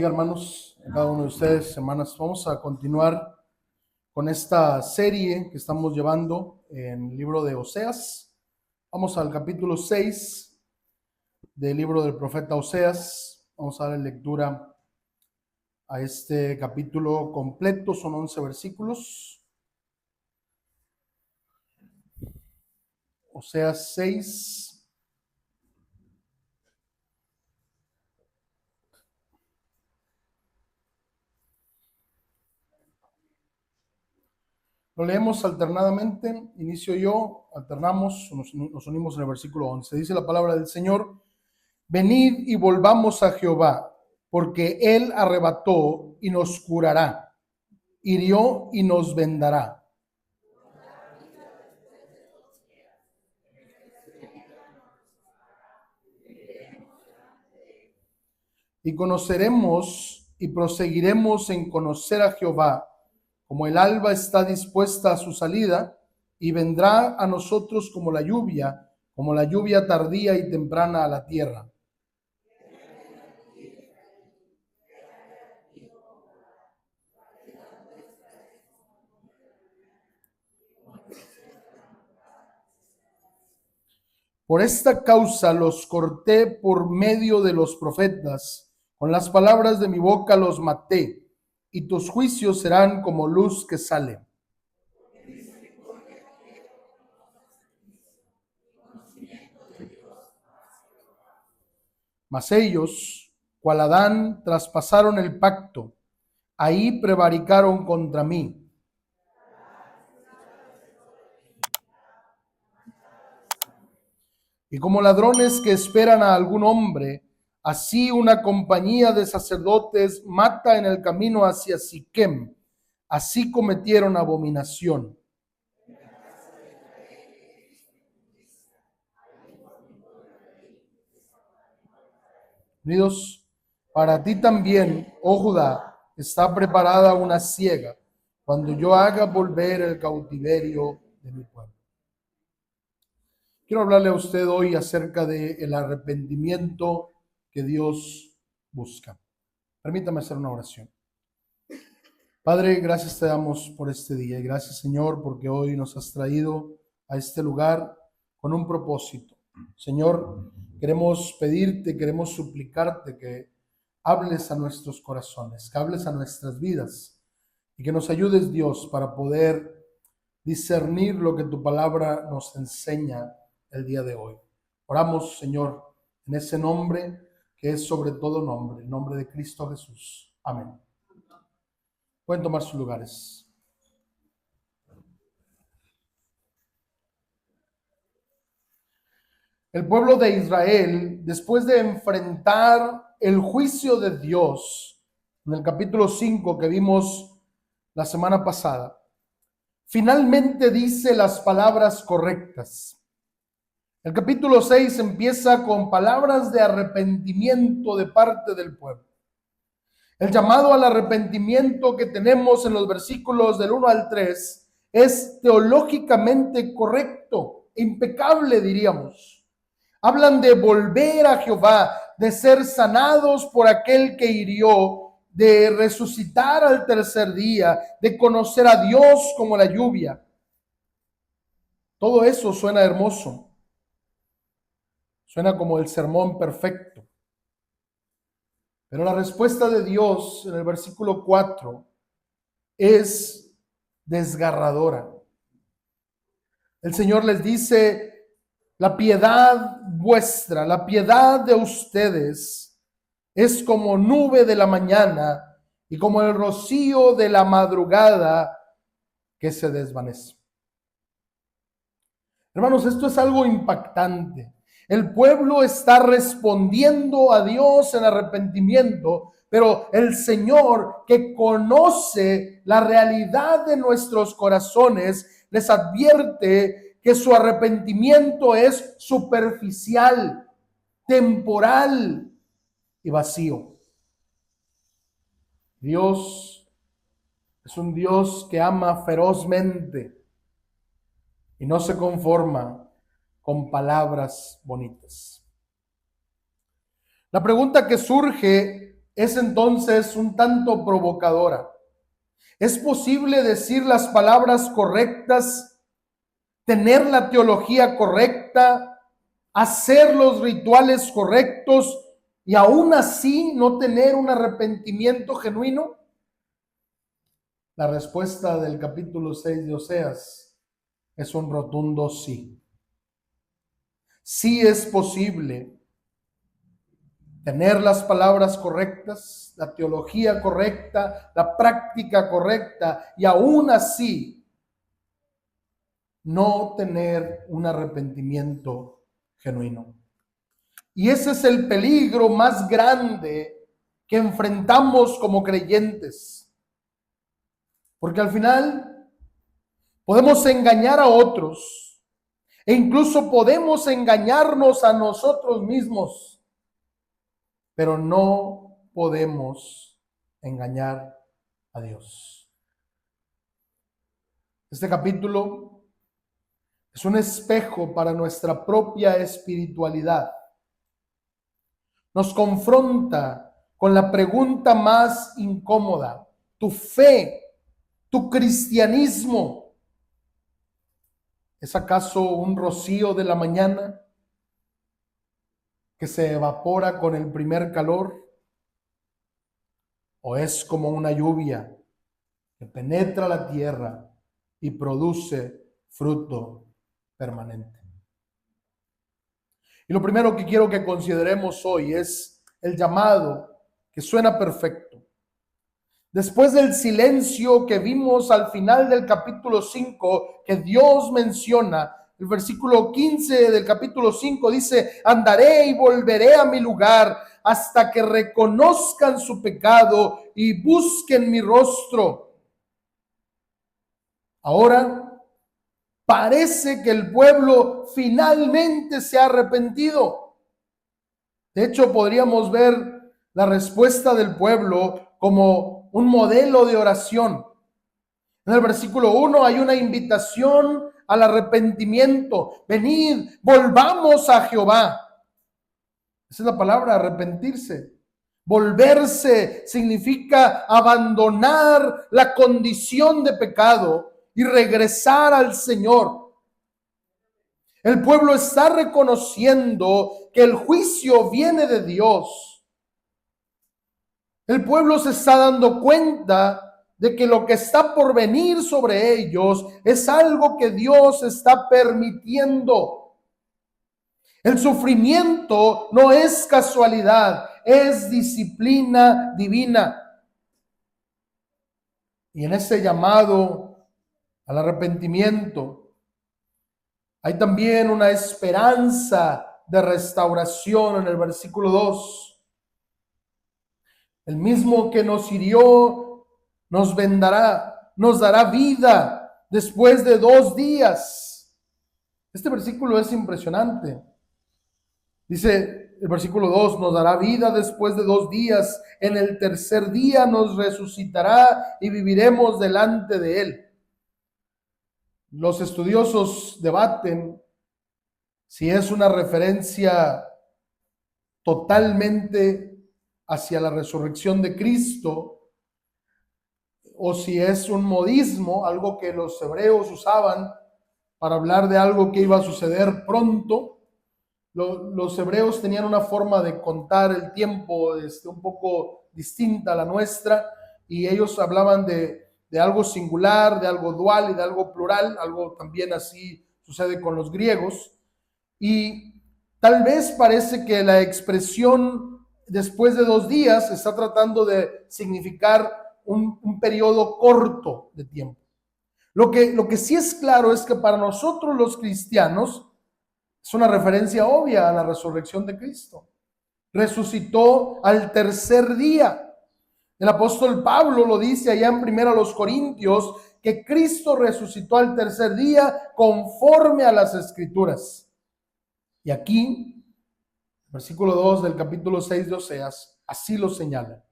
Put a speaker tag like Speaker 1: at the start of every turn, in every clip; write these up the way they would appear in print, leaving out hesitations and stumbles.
Speaker 1: bendiga, hermanos, a cada uno de ustedes, hermanas. Vamos a continuar con esta serie que estamos llevando en el libro de Oseas. Vamos al capítulo 6 del libro del profeta Oseas. Vamos a dar lectura a este capítulo completo, son 11 versículos. Oseas 6. Lo leemos alternadamente, inicio yo, alternamos, nos unimos en el versículo 11. Dice la palabra del Señor: venid y volvamos a Jehová, porque Él arrebató y nos curará, hirió y nos vendará. Y conoceremos y proseguiremos en conocer a Jehová, como el alba está dispuesta a su salida, y vendrá a nosotros como la lluvia tardía y temprana a la tierra. Por esta causa los corté por medio de los profetas, con las palabras de mi boca los maté, y tus juicios serán como luz que sale. Mas ellos, cual Adán, traspasaron el pacto, ahí prevaricaron contra mí. Y como ladrones que esperan a algún hombre, así una compañía de sacerdotes mata en el camino hacia Siquem. Así cometieron abominación. Unidos, para ti también, oh Judá, está preparada una siega, cuando yo haga volver el cautiverio de mi pueblo. Quiero hablarle a usted hoy acerca del arrepentimiento que Dios busca. Permítame hacer una oración. Padre, gracias te damos por este día y gracias, Señor, porque hoy nos has traído a este lugar con un propósito. Señor, queremos pedirte, queremos suplicarte que hables a nuestros corazones, que hables a nuestras vidas y que nos ayudes, Dios, para poder discernir lo que tu palabra nos enseña el día de hoy. Oramos, Señor, en ese nombre que es sobre todo nombre, el nombre de Cristo Jesús. Amén. Pueden tomar sus lugares. El pueblo de Israel, después de enfrentar el juicio de Dios, en el capítulo 5 que vimos la semana pasada, finalmente dice las palabras correctas. El capítulo 6 empieza con palabras de arrepentimiento de parte del pueblo. El llamado al arrepentimiento que tenemos en los versículos del 1 al 3 es teológicamente correcto, impecable, diríamos. Hablan de volver a Jehová, de ser sanados por aquel que hirió, de resucitar al tercer día, de conocer a Dios como la lluvia. Todo eso suena hermoso. Suena como el sermón perfecto. Pero la respuesta de Dios en el versículo 4 es desgarradora. El Señor les dice: la piedad vuestra, la piedad de ustedes es como nube de la mañana y como el rocío de la madrugada que se desvanece. Hermanos, esto es algo impactante. El pueblo está respondiendo a Dios en arrepentimiento, pero el Señor, que conoce la realidad de nuestros corazones, les advierte que su arrepentimiento es superficial, temporal y vacío. Dios es un Dios que ama ferozmente y no se conforma con palabras bonitas. La pregunta que surge es entonces un tanto provocadora. ¿Es posible decir las palabras correctas, tener la teología correcta, hacer los rituales correctos y aún así no tener un arrepentimiento genuino? La respuesta del capítulo 6 de Oseas es un rotundo sí. Sí es posible tener las palabras correctas, la teología correcta, la práctica correcta y aún así no tener un arrepentimiento genuino. Y ese es el peligro más grande que enfrentamos como creyentes. Porque al final podemos engañar a otros e incluso podemos engañarnos a nosotros mismos, pero no podemos engañar a Dios. Este capítulo es un espejo para nuestra propia espiritualidad. Nos confronta con la pregunta más incómoda: ¿tu fe, tu cristianismo, es acaso un rocío de la mañana que se evapora con el primer calor? ¿O es como una lluvia que penetra la tierra y produce fruto permanente? Y lo primero que quiero que consideremos hoy es el llamado, que suena perfecto. Después del silencio que vimos al final del capítulo 5, que Dios menciona, el versículo 15 del capítulo 5 dice: andaré y volveré a mi lugar hasta que reconozcan su pecado y busquen mi rostro. Ahora parece que el pueblo finalmente se ha arrepentido. De hecho, podríamos ver la respuesta del pueblo como un modelo de oración. En el versículo 1 hay una invitación al arrepentimiento. Venid, volvamos a Jehová. Esa es la palabra, arrepentirse. Volverse significa abandonar la condición de pecado y regresar al Señor. El pueblo está reconociendo que el juicio viene de Dios. El pueblo se está dando cuenta de que lo que está por venir sobre ellos es algo que Dios está permitiendo. El sufrimiento no es casualidad, es disciplina divina. Y en ese llamado al arrepentimiento hay también una esperanza de restauración en el versículo 2. El mismo que nos hirió nos vendará, nos dará vida después de 2 días. Este versículo es impresionante. Dice el versículo 2, nos dará vida después de 2 días. En el tercer día nos resucitará y viviremos delante de él. Los estudiosos debaten si es una referencia totalmente hacia la resurrección de Cristo o si es un modismo, algo que los hebreos usaban para hablar de algo que iba a suceder pronto. Los hebreos tenían una forma de contar el tiempo un poco distinta a la nuestra, y ellos hablaban de algo singular, de algo dual y de algo plural. Algo también así sucede con los griegos. Y tal vez parece que la expresión después de 2 días está tratando de significar un periodo corto de tiempo. Lo que sí es claro es que para nosotros los cristianos es una referencia obvia a la resurrección de Cristo. Resucitó al tercer día. El apóstol Pablo lo dice allá en 1 Corintios, que Cristo resucitó al tercer día conforme a las Escrituras. Y aquí, versículo 2 del capítulo 6 de Oseas, así lo señala.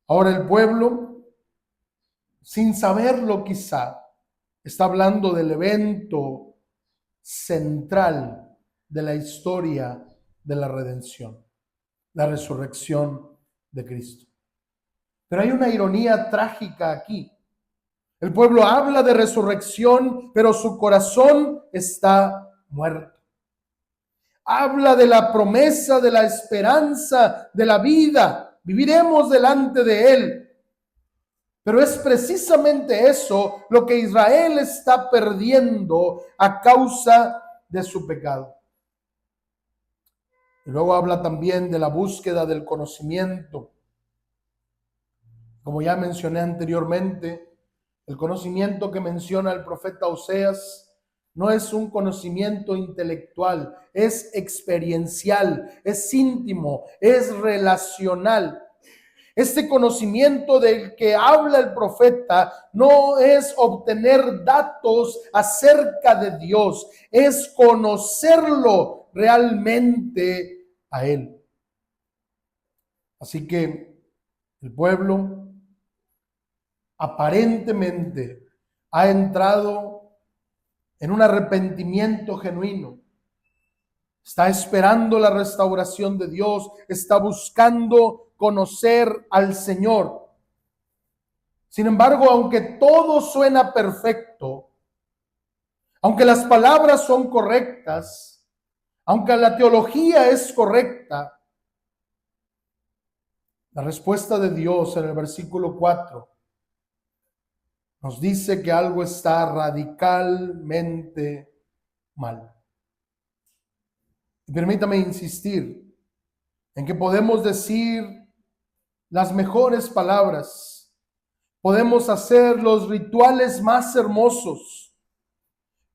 Speaker 1: Ahora el pueblo, sin saberlo quizá, está hablando del evento central de la historia de la redención, la resurrección de Cristo. Pero hay una ironía trágica aquí. El pueblo habla de resurrección, pero su corazón está muerto. Habla de la promesa, de la esperanza, de la vida. Viviremos delante de Él. Pero es precisamente eso lo que Israel está perdiendo a causa de su pecado. Y luego habla también de la búsqueda del conocimiento. Como ya mencioné anteriormente, el conocimiento que menciona el profeta Oseas no es un conocimiento intelectual, es experiencial, es íntimo, es relacional. Este conocimiento del que habla el profeta no es obtener datos acerca de Dios, es conocerlo realmente a Él. Así que el pueblo aparentemente ha entrado en un arrepentimiento genuino. Está esperando la restauración de Dios, está buscando conocer al Señor. Sin embargo, aunque todo suena perfecto, aunque las palabras son correctas, aunque la teología es correcta, la respuesta de Dios en el versículo 4 nos dice que algo está radicalmente mal. Y permítame insistir en que podemos decir las mejores palabras, podemos hacer los rituales más hermosos,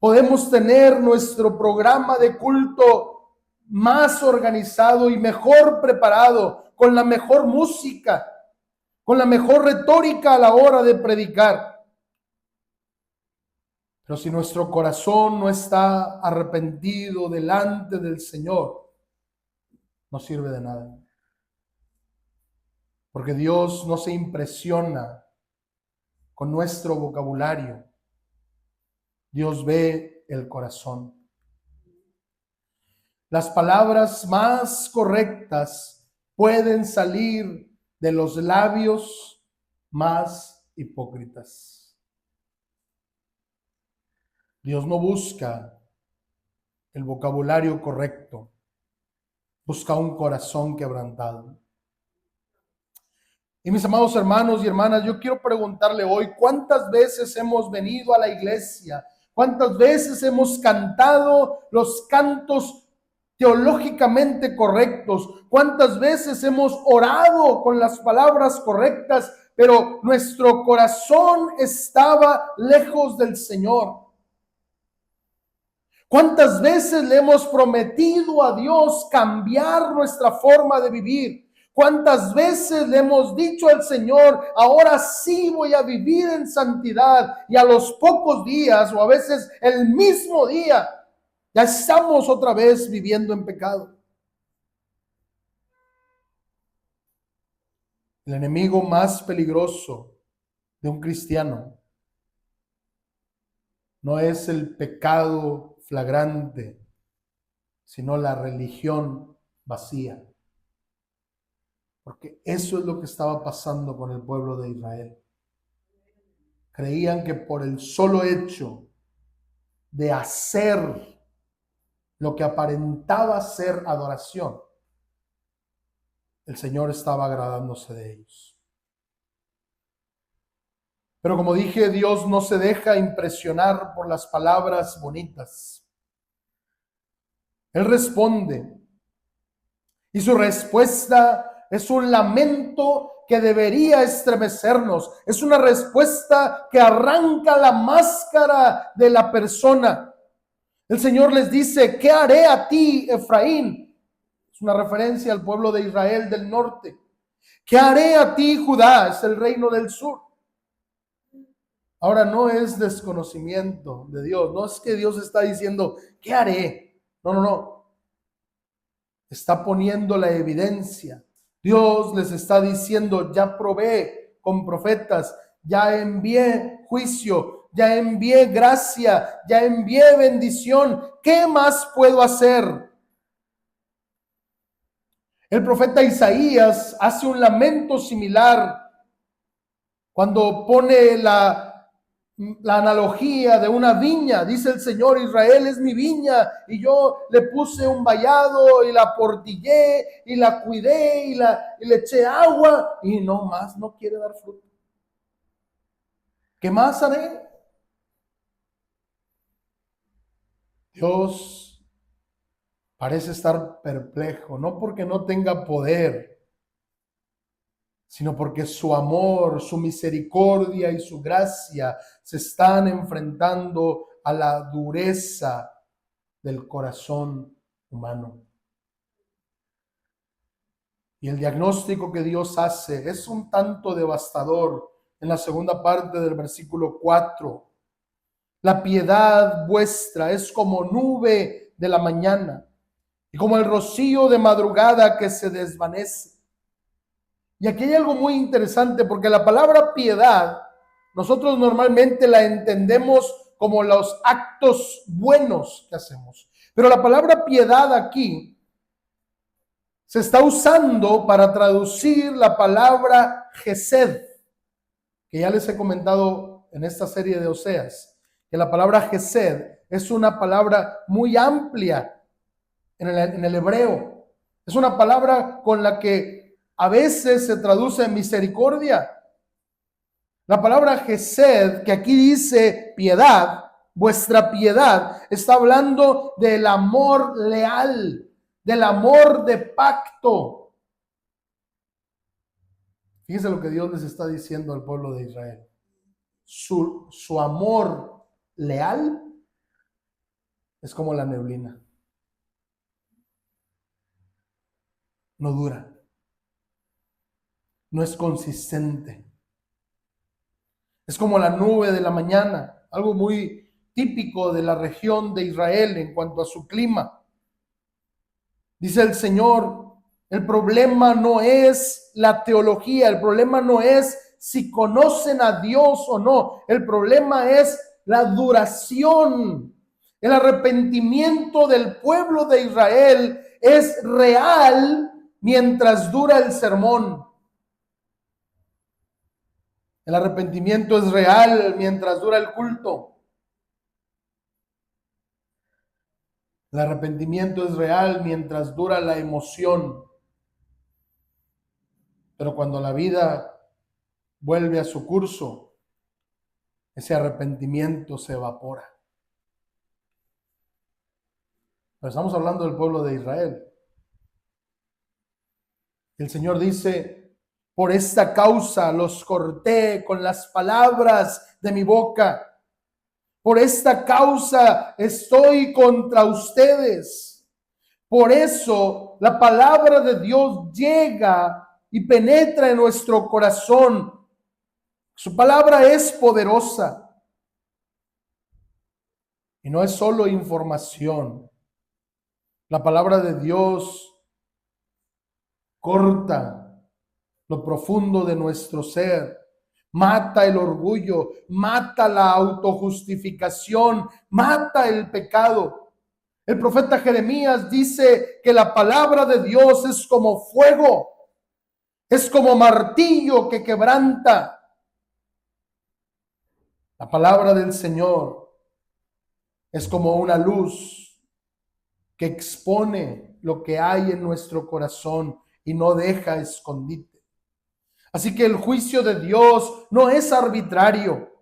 Speaker 1: podemos tener nuestro programa de culto más organizado y mejor preparado, con la mejor música, con la mejor retórica a la hora de predicar. Pero si nuestro corazón no está arrepentido delante del Señor, no sirve de nada. Porque Dios no se impresiona con nuestro vocabulario. Dios ve el corazón. Las palabras más correctas pueden salir de los labios más hipócritas. Dios no busca el vocabulario correcto, busca un corazón quebrantado. Y mis amados hermanos y hermanas, yo quiero preguntarle hoy, ¿cuántas veces hemos venido a la iglesia? ¿Cuántas veces hemos cantado los cantos teológicamente correctos? ¿Cuántas veces hemos orado con las palabras correctas, pero nuestro corazón estaba lejos del Señor? ¿Cuántas veces le hemos prometido a Dios cambiar nuestra forma de vivir? ¿Cuántas veces le hemos dicho al Señor, ahora sí voy a vivir en santidad? Y a los pocos días, o a veces el mismo día, ya estamos otra vez viviendo en pecado. El enemigo más peligroso de un cristiano no es el pecado flagrante, sino la religión vacía. Porque eso es lo que estaba pasando con el pueblo de Israel. Creían que por el solo hecho de hacer lo que aparentaba ser adoración, el Señor estaba agradándose de ellos. Pero como dije, Dios no se deja impresionar por las palabras bonitas. Él responde, y su respuesta es un lamento que debería estremecernos. Es una respuesta que arranca la máscara de la persona. El Señor les dice, ¿qué haré a ti, Efraín? Es una referencia al pueblo de Israel del norte. ¿Qué haré a ti, Judá? Es el reino del sur. Ahora no es desconocimiento de Dios. No es que Dios está diciendo, ¿qué haré? No. Está poniendo la evidencia. Dios les está diciendo, ya probé con profetas, ya envié juicio, ya envié gracia, ya envié bendición. ¿Qué más puedo hacer? El profeta Isaías hace un lamento similar cuando pone la analogía de una viña. Dice el Señor: Israel es mi viña y yo le puse un vallado y la portillé y la cuidé y le eché agua y no más, no quiere dar fruto. ¿Qué más haré? Dios parece estar perplejo, no porque no tenga poder, sino porque su amor, su misericordia y su gracia se están enfrentando a la dureza del corazón humano. Y el diagnóstico que Dios hace es un tanto devastador en la segunda parte del versículo 4. La piedad vuestra es como nube de la mañana y como el rocío de madrugada que se desvanece. Y aquí hay algo muy interesante, porque la palabra piedad nosotros normalmente la entendemos como los actos buenos que hacemos. Pero la palabra piedad aquí se está usando para traducir la palabra Gesed, que ya les he comentado en esta serie de Oseas, que la palabra Gesed es una palabra muy amplia en el hebreo. Es una palabra con la que a veces se traduce en misericordia. La palabra Gesed, que aquí dice piedad, vuestra piedad, está hablando del amor leal, del amor de pacto. Fíjense lo que Dios les está diciendo al pueblo de Israel. Su amor leal es como la neblina. No dura. No es consistente. Es como la nube de la mañana, algo muy típico de la región de Israel en cuanto a su clima. Dice el Señor, el problema no es la teología, el problema no es si conocen a Dios o no, el problema es la duración. El arrepentimiento del pueblo de Israel es real mientras dura el sermón. El arrepentimiento es real mientras dura el culto. El arrepentimiento es real mientras dura la emoción. Pero cuando la vida vuelve a su curso, ese arrepentimiento se evapora. Pero estamos hablando del pueblo de Israel. El Señor dice: por esta causa los corté con las palabras de mi boca. Por esta causa estoy contra ustedes. Por eso la palabra de Dios llega y penetra en nuestro corazón. Su palabra es poderosa. Y no es solo información. La palabra de Dios corta lo profundo de nuestro ser, mata el orgullo, mata la autojustificación, mata el pecado. El profeta Jeremías dice que la palabra de Dios es como fuego, es como martillo que quebranta. La palabra del Señor es como una luz que expone lo que hay en nuestro corazón y no deja escondite. Así que el juicio de Dios no es arbitrario.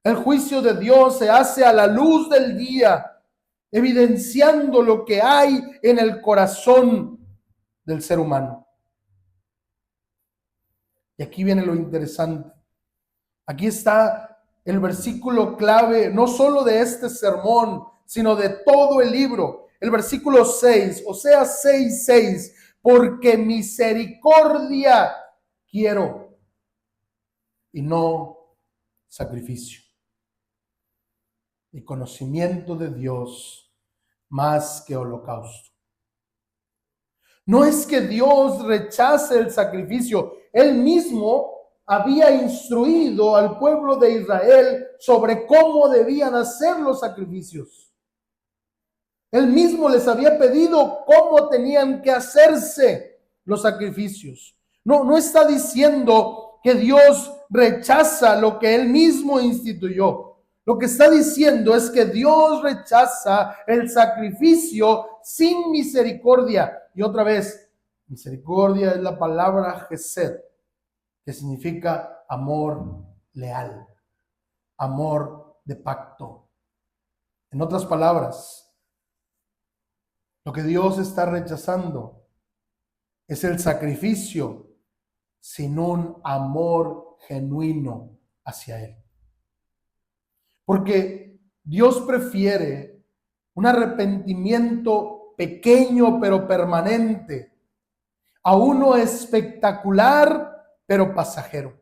Speaker 1: El juicio de Dios se hace a la luz del día, evidenciando lo que hay en el corazón del ser humano. Y aquí viene lo interesante. Aquí está el versículo clave, no solo de este sermón, sino de todo el libro. El versículo 6, Oseas 6:6, porque misericordia quiero y no sacrificio, y conocimiento de Dios más que holocausto. No es que Dios rechace el sacrificio. Él mismo había instruido al pueblo de Israel sobre cómo debían hacer los sacrificios. Él mismo les había pedido cómo tenían que hacerse. los sacrificios. No está diciendo que Dios rechaza lo que Él mismo instituyó. Lo que está diciendo es que Dios rechaza el sacrificio sin misericordia. Y otra vez, misericordia es la palabra Gesed, que significa amor leal, amor de pacto. En otras palabras, lo que Dios está rechazando es el sacrificio sin un amor genuino hacia Él. Porque Dios prefiere un arrepentimiento pequeño pero permanente a uno espectacular pero pasajero.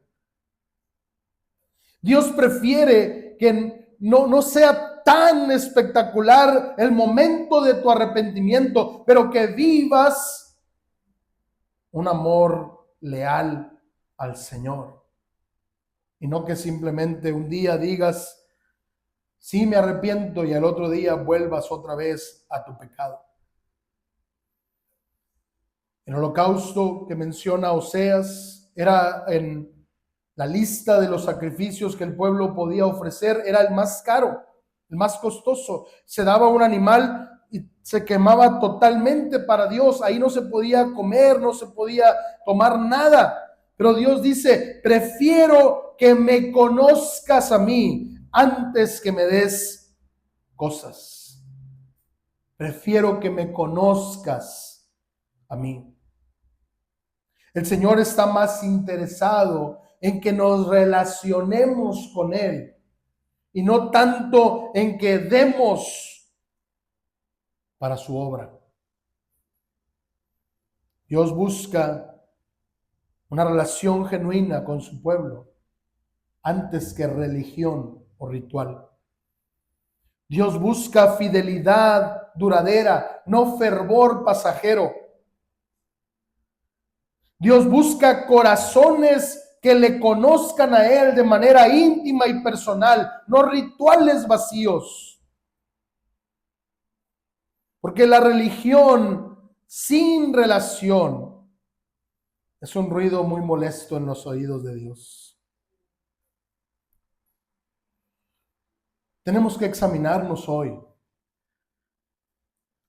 Speaker 1: Dios prefiere que no sea tan espectacular el momento de tu arrepentimiento, pero que vivas un amor leal al Señor. Y no que simplemente un día digas, sí me arrepiento, y al otro día vuelvas otra vez a tu pecado. El holocausto que menciona Oseas era en la lista de los sacrificios que el pueblo podía ofrecer, era el más caro, el más costoso. Se daba un animal y se quemaba totalmente para Dios. Ahí no se podía comer, no se podía tomar nada. Pero Dios dice, prefiero que me conozcas a mí antes que me des cosas. Prefiero que me conozcas a mí. El Señor está más interesado en que nos relacionemos con Él y no tanto en que demos para su obra. Dios busca una relación genuina con su pueblo antes que religión o ritual. Dios busca fidelidad duradera, no fervor pasajero. Dios busca corazones que le conozcan a Él de manera íntima y personal, no rituales vacíos. Porque la religión sin relación es un ruido muy molesto en los oídos de Dios. Tenemos que examinarnos hoy.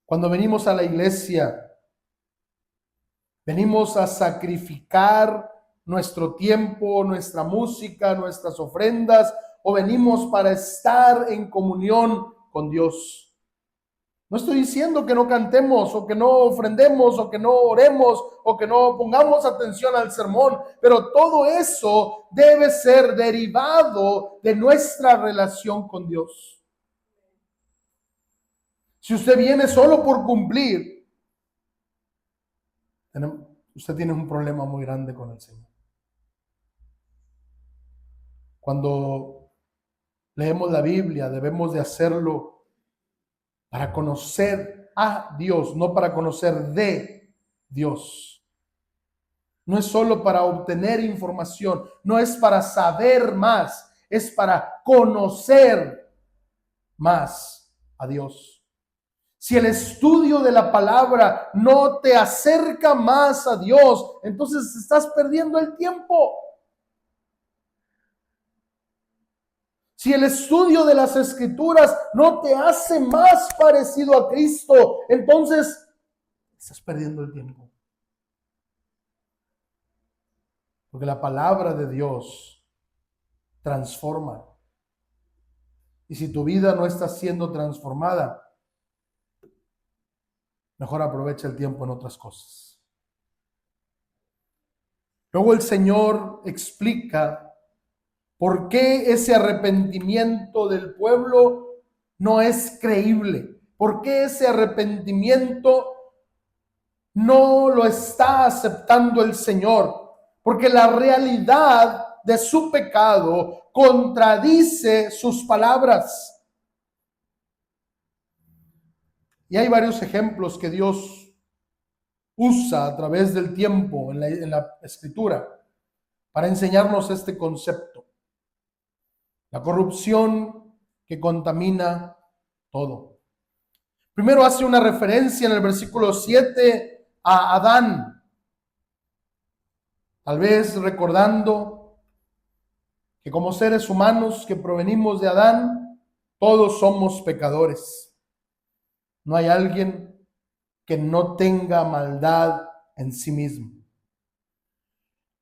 Speaker 1: Cuando venimos a la iglesia, venimos a sacrificar nuestro tiempo, nuestra música, nuestras ofrendas, o venimos para estar en comunión con Dios. No estoy diciendo que no cantemos, o que no ofrendemos, o que no oremos, o que no pongamos atención al sermón, pero todo eso debe ser derivado de nuestra relación con Dios. Si usted viene solo por cumplir, usted tiene un problema muy grande con el Señor. Cuando leemos la Biblia, debemos de hacerlo para conocer a Dios, no para conocer de Dios. No es solo para obtener información, no es para saber más, es para conocer más a Dios. Si el estudio de la palabra no te acerca más a Dios, entonces estás perdiendo el tiempo. Si el estudio de las Escrituras no te hace más parecido a Cristo, entonces estás perdiendo el tiempo. Porque la palabra de Dios transforma. Y si tu vida no está siendo transformada, mejor aprovecha el tiempo en otras cosas. Luego el Señor explica por qué ese arrepentimiento del pueblo no es creíble. ¿Por qué ese arrepentimiento no lo está aceptando el Señor? Porque la realidad de su pecado contradice sus palabras. Y hay varios ejemplos que Dios usa a través del tiempo en la Escritura para enseñarnos este concepto. La corrupción que contamina todo. Primero hace una referencia en el versículo 7 a Adán. Tal vez recordando que como seres humanos que provenimos de Adán, todos somos pecadores. No hay alguien que no tenga maldad en sí mismo.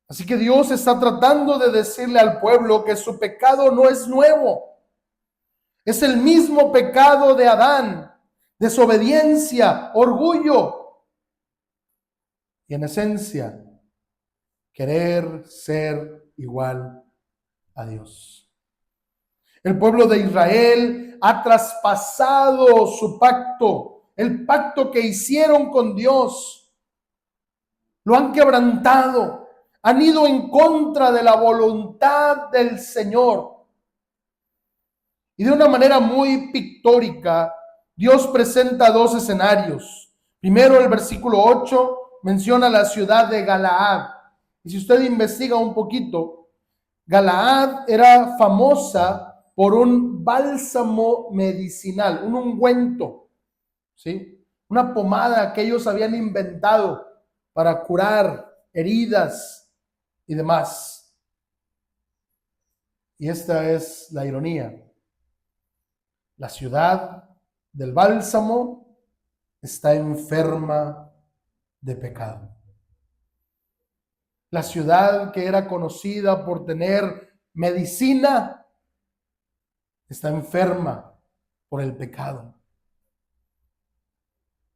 Speaker 1: Así que Dios está tratando de decirle al pueblo que su pecado no es nuevo. Es el mismo pecado de Adán: desobediencia, orgullo y, en esencia, querer ser igual a Dios. El pueblo de Israel ha traspasado su pacto, el pacto que hicieron con Dios. Lo han quebrantado, han ido en contra de la voluntad del Señor. Y de una manera muy pictórica, Dios presenta dos escenarios. Primero, el versículo 8 menciona la ciudad de Galaad. Y si usted investiga un poquito, Galaad era famosa por un bálsamo medicinal, un ungüento, ¿sí? Una pomada que ellos habían inventado para curar heridas y demás. Y esta es la ironía. La ciudad del bálsamo está enferma de pecado. La ciudad que era conocida por tener medicina está enferma por el pecado.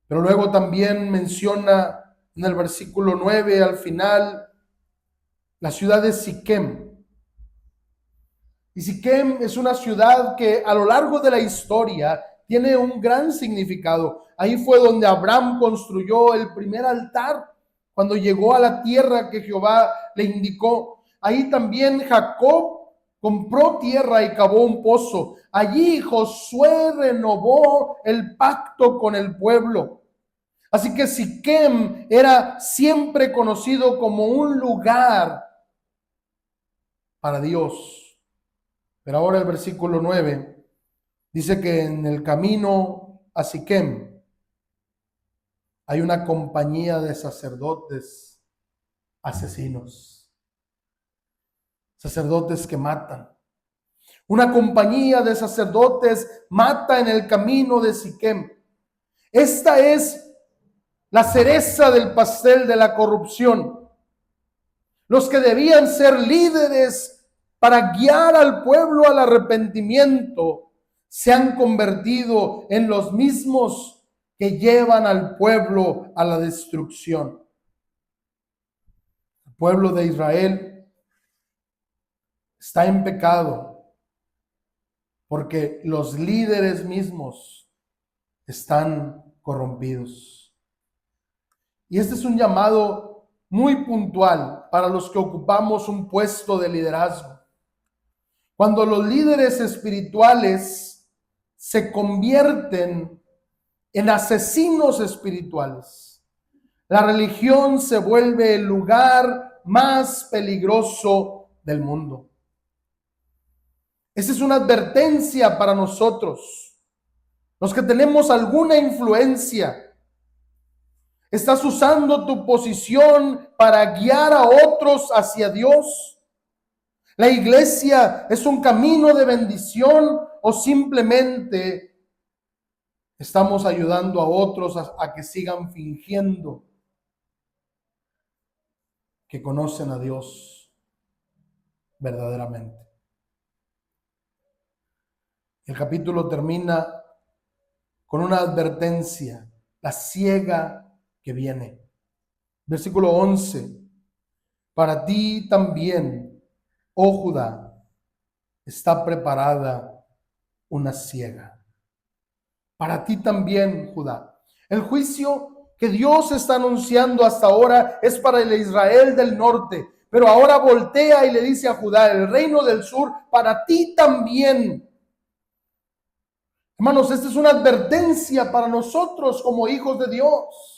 Speaker 1: Pero luego también menciona en el versículo 9 al final la ciudad de Siquem. Y Siquem es una ciudad que a lo largo de la historia tiene un gran significado. Ahí fue donde Abraham construyó el primer altar cuando llegó a la tierra que Jehová le indicó. Ahí también Jacob compró tierra y cavó un pozo. Allí Josué renovó el pacto con el pueblo. Así que Siquem era siempre conocido como un lugar para Dios. Pero ahora el versículo 9 dice que en el camino a Siquem hay una compañía de sacerdotes asesinos, sacerdotes que matan. Una compañía de sacerdotes mata en el camino de Siquem. Esta es la cereza del pastel de la corrupción. Los que debían ser líderes para guiar al pueblo al arrepentimiento se han convertido en los mismos que llevan al pueblo a la destrucción. El pueblo de Israel está en pecado porque los líderes mismos están corrompidos. Y este es un llamado muy puntual para los que ocupamos un puesto de liderazgo. Cuando los líderes espirituales se convierten en asesinos espirituales, la religión se vuelve el lugar más peligroso del mundo. Esa es una advertencia para nosotros, los que tenemos alguna influencia. ¿Estás usando tu posición para guiar a otros hacia Dios? ¿La iglesia es un camino de bendición o simplemente estamos ayudando a otros a que sigan fingiendo que conocen a Dios verdaderamente? El capítulo termina con una advertencia: la siega que viene. Versículo 11. Para ti también, oh Judá, está preparada una siega. Para ti también, Judá. El juicio que Dios está anunciando hasta ahora es para el Israel del norte, pero ahora voltea y le dice a Judá, el reino del sur, para ti también. Hermanos, esta es una advertencia para nosotros como hijos de Dios.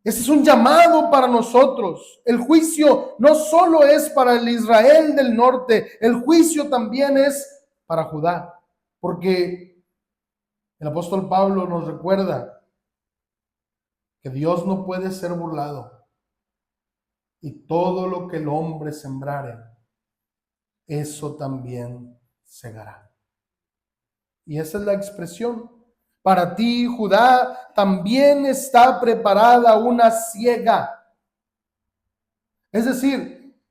Speaker 1: Este es un llamado para nosotros. El juicio no solo es para el Israel del norte, el juicio también es para Judá, porque el apóstol Pablo nos recuerda que Dios no puede ser burlado. y todo lo que el hombre sembrare, eso también segará. Y esa es la expresión. Para ti, Judá, también está preparada una siega. Es decir,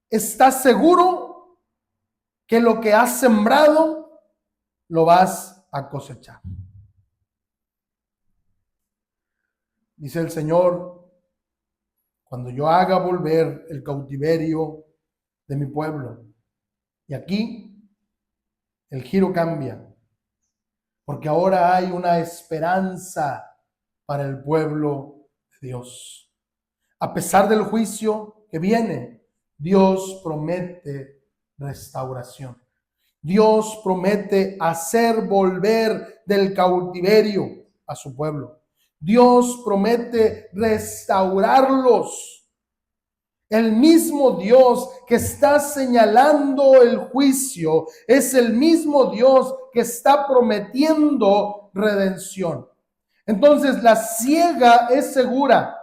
Speaker 1: ¿estás seguro que lo que has sembrado lo vas a cosechar? Dice el Señor, cuando yo haga volver el cautiverio de mi pueblo. Y aquí el giro cambia, porque ahora hay una esperanza para el pueblo de Dios. A pesar del juicio que viene, Dios promete restauración. Dios promete hacer volver del cautiverio a su pueblo. Dios promete restaurarlos. El mismo Dios que está señalando el juicio es el mismo Dios que está prometiendo redención. Entonces la siega es segura,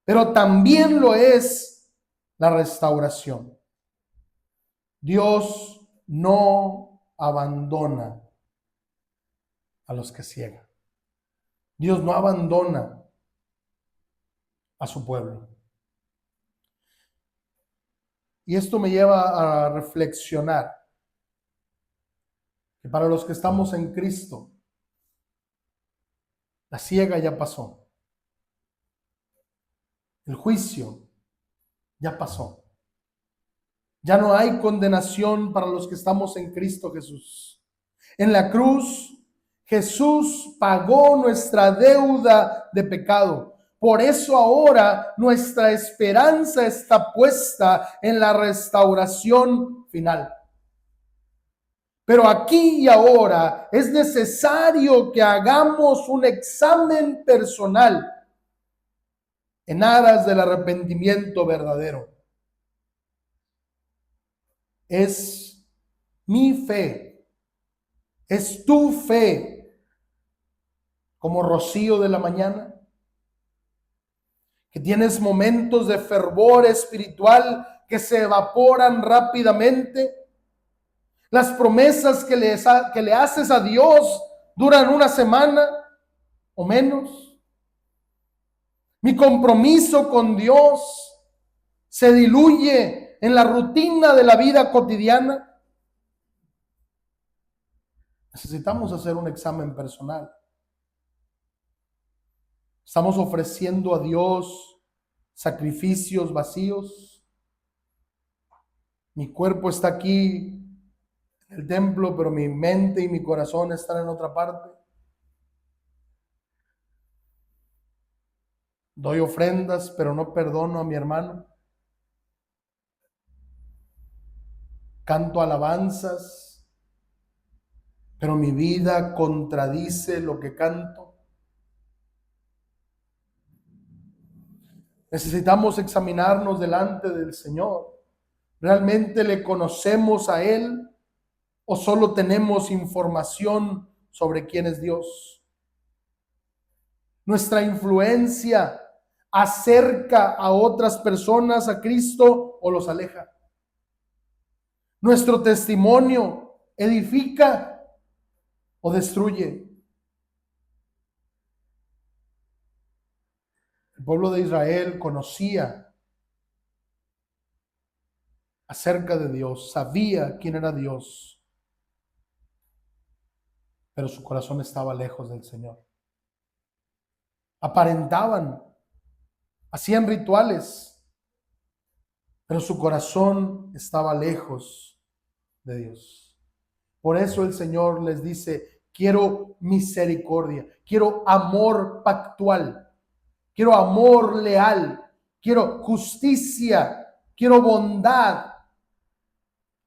Speaker 1: pero también lo es la restauración. Dios no abandona a los que ciegan. Dios no abandona a su pueblo. Y esto me lleva a reflexionar que para los que estamos en Cristo, la siega ya pasó. El juicio ya pasó. Ya no hay condenación para los que estamos en Cristo Jesús. En la cruz, Jesús pagó nuestra deuda de pecado. Por eso ahora nuestra esperanza está puesta en la restauración final. Pero aquí y ahora es necesario que hagamos un examen personal en aras del arrepentimiento verdadero. Es mi fe, es tu fe como rocío de la mañana, que tienes momentos de fervor espiritual que se evaporan rápidamente. Las promesas que le haces a Dios duran una semana o menos. Mi compromiso con Dios se diluye en la rutina de la vida cotidiana. Necesitamos hacer un examen personal. ¿Estamos ofreciendo a Dios sacrificios vacíos? Mi cuerpo está aquí en el templo, pero mi mente y mi corazón están en otra parte. Doy ofrendas, pero no perdono a mi hermano. Canto alabanzas, pero mi vida contradice lo que canto. Necesitamos examinarnos delante del Señor. ¿Realmente le conocemos a Él o solo tenemos información sobre quién es Dios? Nuestra influencia acerca a otras personas a Cristo o los aleja. Nuestro testimonio edifica o destruye. El pueblo de Israel conocía acerca de Dios, sabía quién era Dios, pero su corazón estaba lejos del Señor. Aparentaban, hacían rituales, pero su corazón estaba lejos de Dios. Por eso el Señor les dice: quiero misericordia, quiero amor pactual, quiero amor leal, quiero justicia, quiero bondad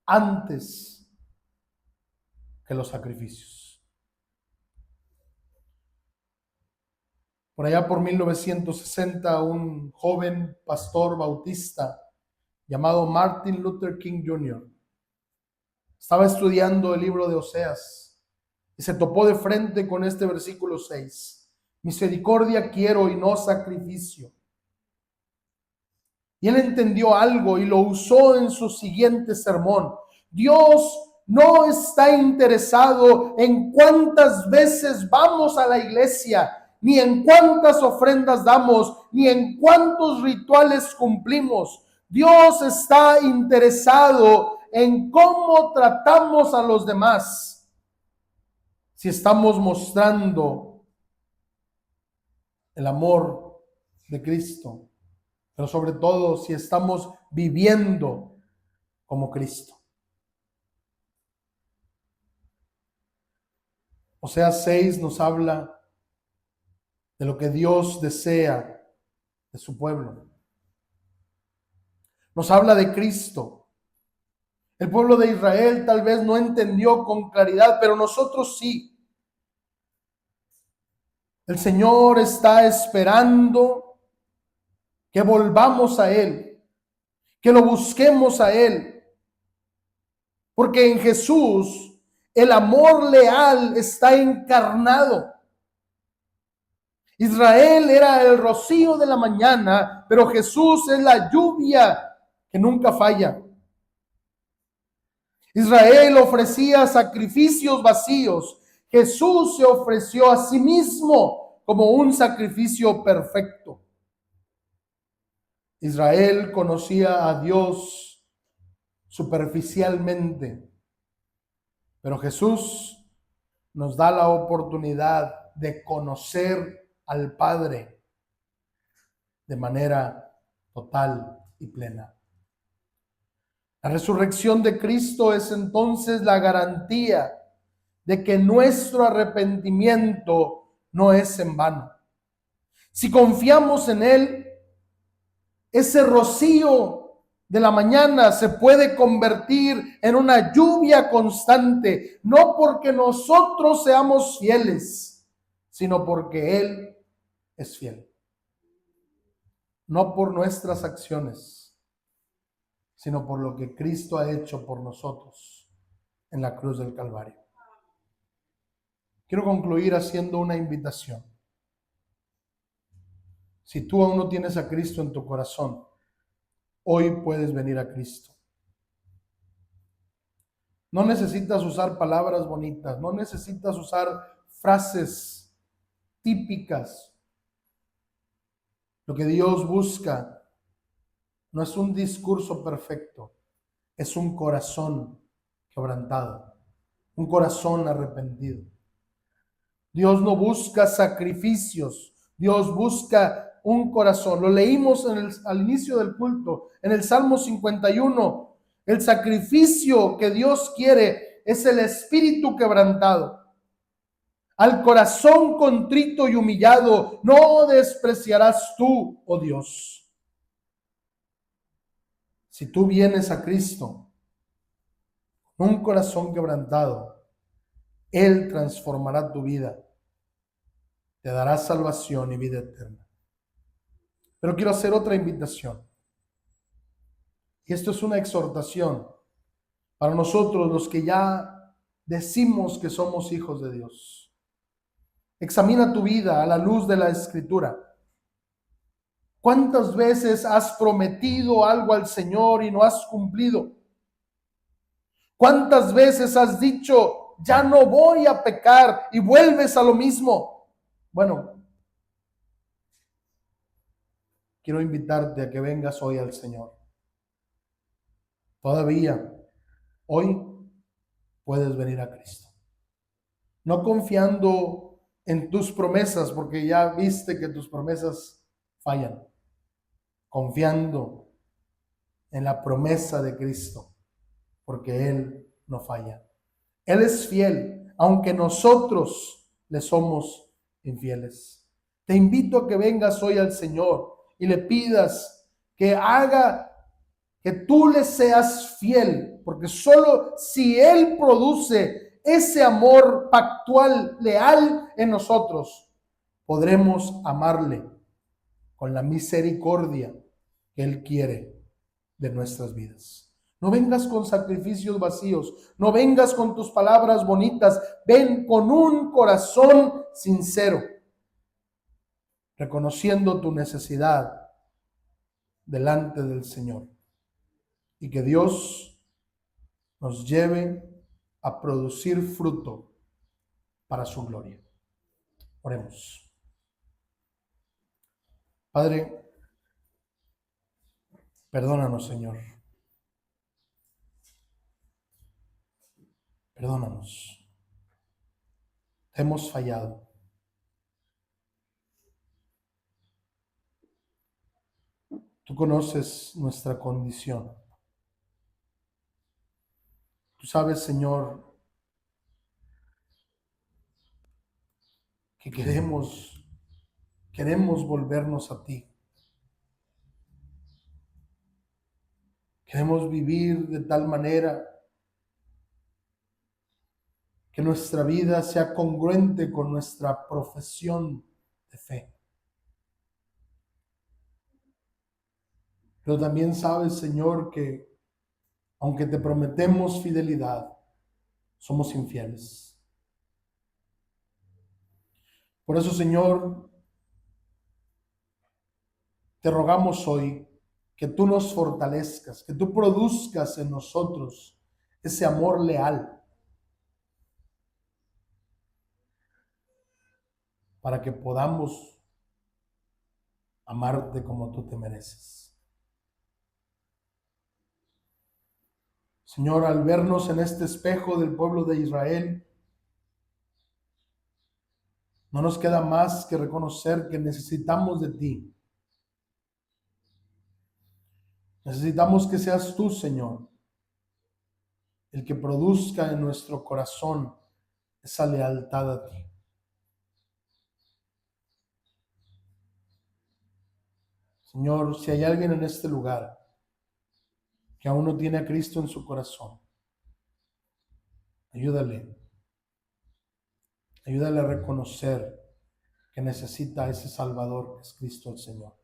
Speaker 1: antes que los sacrificios. Por allá por 1960, un joven pastor bautista llamado Martin Luther King Jr. estaba estudiando el libro de Oseas y se topó de frente con este versículo 6. Misericordia quiero y no sacrificio. Y él entendió algo y lo usó en su siguiente sermón. Dios no está interesado en cuántas veces vamos a la iglesia, ni en cuántas ofrendas damos, ni en cuántos rituales cumplimos. Dios está interesado en cómo tratamos a los demás. Si estamos mostrando el amor de Cristo, pero sobre todo si estamos viviendo como Cristo. Oseas 6 nos habla de lo que Dios desea de su pueblo. Nos habla de Cristo. El pueblo de Israel tal vez no entendió con claridad, pero nosotros sí. El Señor está esperando que volvamos a Él, que lo busquemos a Él, porque en Jesús el amor leal está encarnado. Israel era el rocío de la mañana, pero Jesús es la lluvia que nunca falla. Israel ofrecía sacrificios vacíos. Jesús se ofreció a sí mismo como un sacrificio perfecto. Israel conocía a Dios superficialmente, pero Jesús nos da la oportunidad de conocer al Padre de manera total y plena. La resurrección de Cristo es entonces la garantía de que nuestro arrepentimiento no es en vano. Si confiamos en Él, ese rocío de la mañana se puede convertir en una lluvia constante, no porque nosotros seamos fieles, sino porque Él es fiel. No por nuestras acciones, sino por lo que Cristo ha hecho por nosotros en la cruz del Calvario. Quiero concluir haciendo una invitación. Si tú aún no tienes a Cristo en tu corazón, hoy puedes venir a Cristo. No necesitas usar palabras bonitas, no necesitas usar frases típicas. Lo que Dios busca no es un discurso perfecto, es un corazón quebrantado, un corazón arrepentido. Dios no busca sacrificios, Dios busca un corazón. Lo leímos al inicio del culto, en el Salmo 51. El sacrificio que Dios quiere es el espíritu quebrantado. Al corazón contrito y humillado no despreciarás tú, oh Dios. Si tú vienes a Cristo con un corazón quebrantado, Él transformará tu vida, te dará salvación y vida eterna. Pero quiero hacer otra invitación. Y esto es una exhortación para nosotros los que ya decimos que somos hijos de Dios. Examina tu vida a la luz de la Escritura. ¿Cuántas veces has prometido algo al Señor y no has cumplido? ¿Cuántas veces has dicho, ya no voy a pecar y vuelves a lo mismo? Bueno, quiero invitarte a que vengas hoy al Señor. Todavía, hoy puedes venir a Cristo. No confiando en tus promesas, porque ya viste que tus promesas fallan. Confiando en la promesa de Cristo, porque Él no falla. Él es fiel, aunque nosotros le somos infieles. Te invito a que vengas hoy al Señor y le pidas que haga que tú le seas fiel, porque solo si Él produce ese amor pactual, leal en nosotros, podremos amarle con la misericordia que Él quiere de nuestras vidas. No vengas con sacrificios vacíos, no vengas con tus palabras bonitas, ven con un corazón sincero, reconociendo tu necesidad delante del Señor y que Dios nos lleve a producir fruto para su gloria. Oremos. Padre, perdónanos, Señor. Perdónanos. Te hemos fallado. Tú conoces nuestra condición. Tú sabes, Señor, que queremos volvernos a ti. Queremos vivir de tal manera que nuestra vida sea congruente con nuestra profesión de fe. Pero también sabes, Señor, que aunque te prometemos fidelidad, somos infieles. Por eso, Señor, te rogamos hoy que tú nos fortalezcas, que tú produzcas en nosotros ese amor leal para que podamos amarte como tú te mereces. Señor, al vernos en este espejo del pueblo de Israel, no nos queda más que reconocer que necesitamos de ti. Necesitamos que seas tú, Señor, el que produzca en nuestro corazón esa lealtad a ti. Señor, si hay alguien en este lugar que aún no tiene a Cristo en su corazón, ayúdale. Ayúdale a reconocer que necesita a ese Salvador que es Cristo el Señor.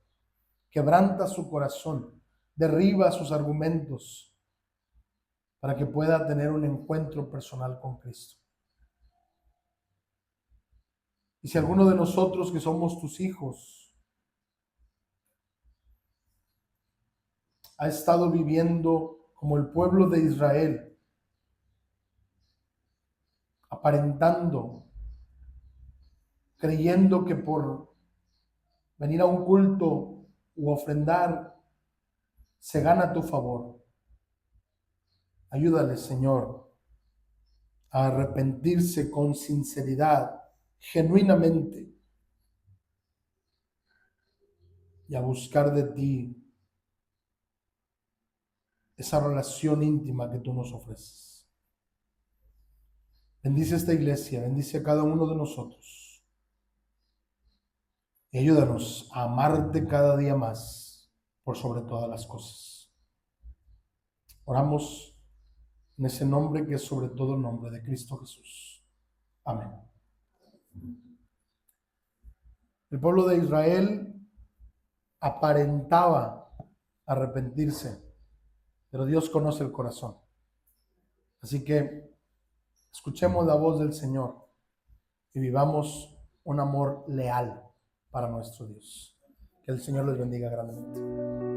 Speaker 1: Quebranta su corazón, derriba sus argumentos para que pueda tener un encuentro personal con Cristo. Y si alguno de nosotros que somos tus hijos ha estado viviendo como el pueblo de Israel, aparentando, creyendo que por venir a un culto u ofrendar se gana tu favor, ayúdale, Señor, a arrepentirse con sinceridad, genuinamente, y a buscar de ti esa relación íntima que tú nos ofreces. Bendice esta iglesia, bendice a cada uno de nosotros y ayúdanos a amarte cada día más por sobre todas las cosas. Oramos en ese nombre que es sobre todo el nombre de Cristo Jesús. Amén. El pueblo de Israel aparentaba arrepentirse, pero Dios conoce el corazón. Así que escuchemos la voz del Señor y vivamos un amor leal para nuestro Dios. Que el Señor les bendiga grandemente.